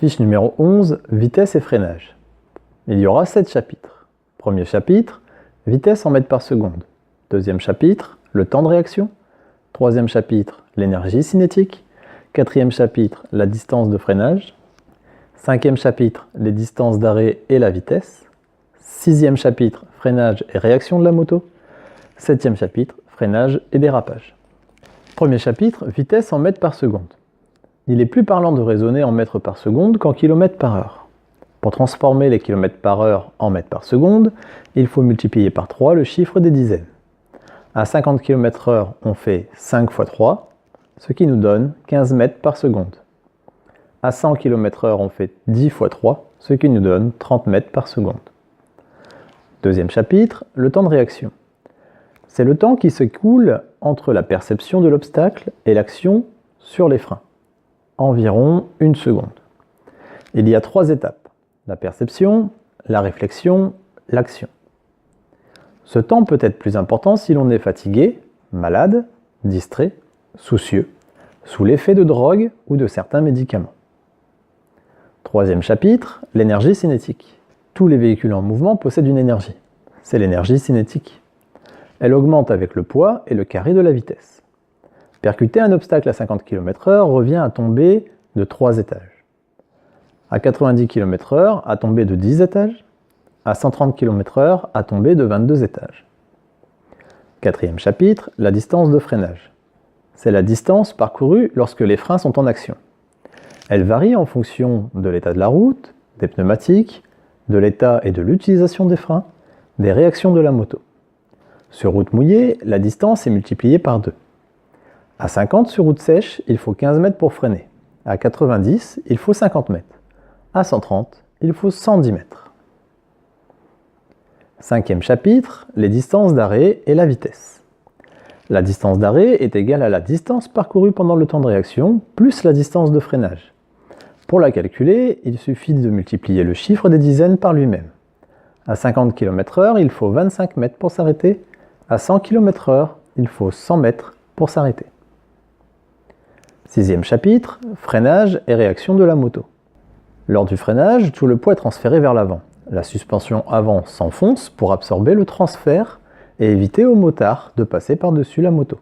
Fiche numéro 11, vitesse et freinage. Il y aura 7 chapitres. Premier chapitre, vitesse en mètres par seconde. Deuxième chapitre, le temps de réaction. Troisième chapitre, l'énergie cinétique. Quatrième chapitre, la distance de freinage. Cinquième chapitre, les distances d'arrêt et la vitesse. Sixième chapitre, freinage et réaction de la moto. Septième chapitre, freinage et dérapage. Premier chapitre, vitesse en mètres par seconde. Il est plus parlant de raisonner en mètres par seconde qu'en kilomètres par heure. Pour transformer les kilomètres par heure en mètres par seconde, il faut multiplier par 3 le chiffre des dizaines. À 50 km/h, on fait 5 fois 3, ce qui nous donne 15 mètres par seconde. À 100 km/h, on fait 10 fois 3, ce qui nous donne 30 mètres par seconde. Deuxième chapitre, le temps de réaction. C'est le temps qui s'écoule entre la perception de l'obstacle et l'action sur les freins. Environ 1 seconde. Il y a 3 étapes, la perception, la réflexion, l'action. Ce temps peut être plus important si l'on est fatigué, malade, distrait, soucieux, sous l'effet de drogue ou de certains médicaments. Troisième chapitre, l'énergie cinétique. Tous les véhicules en mouvement possèdent une énergie. C'est l'énergie cinétique. Elle augmente avec le poids et le carré de la vitesse. Percuter un obstacle à 50 km/h revient à tomber de 3 étages. À 90 km/h, à tomber de 10 étages. À 130 km/h, à tomber de 22 étages. Quatrième chapitre, la distance de freinage. C'est la distance parcourue lorsque les freins sont en action. Elle varie en fonction de l'état de la route, des pneumatiques, de l'état et de l'utilisation des freins, des réactions de la moto. Sur route mouillée, la distance est multipliée par 2. À 50 sur route sèche, il faut 15 mètres pour freiner. À 90, il faut 50 mètres. À 130, il faut 110 mètres. Cinquième chapitre, les distances d'arrêt et la vitesse. La distance d'arrêt est égale à la distance parcourue pendant le temps de réaction, plus la distance de freinage. Pour la calculer, il suffit de multiplier le chiffre des dizaines par lui-même. À 50 km/h, il faut 25 mètres pour s'arrêter. À 100 km/h, il faut 100 mètres pour s'arrêter. Sixième chapitre, freinage et réaction de la moto. Lors du freinage, tout le poids est transféré vers l'avant. La suspension avant s'enfonce pour absorber le transfert et éviter au motard de passer par-dessus la moto.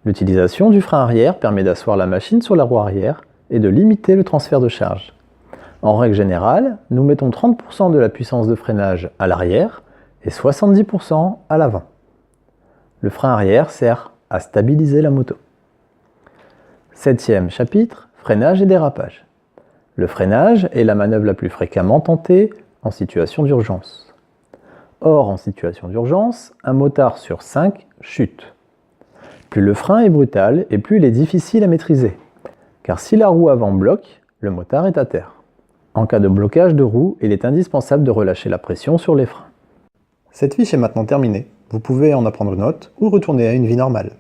L'utilisation du frein arrière permet d'asseoir la machine sur la roue arrière et de limiter le transfert de charge. En règle générale, nous mettons 30% de la puissance de freinage à l'arrière et 70% à l'avant. Le frein arrière sert à stabiliser la moto. Septième chapitre, freinage et dérapage. Le freinage est la manœuvre la plus fréquemment tentée en situation d'urgence. Or, en situation d'urgence, un motard sur 5 chute. Plus le frein est brutal et plus il est difficile à maîtriser, car si la roue avant bloque, le motard est à terre. En cas de blocage de roue, il est indispensable de relâcher la pression sur les freins. Cette fiche est maintenant terminée. Vous pouvez en apprendre une autre ou retourner à une vie normale.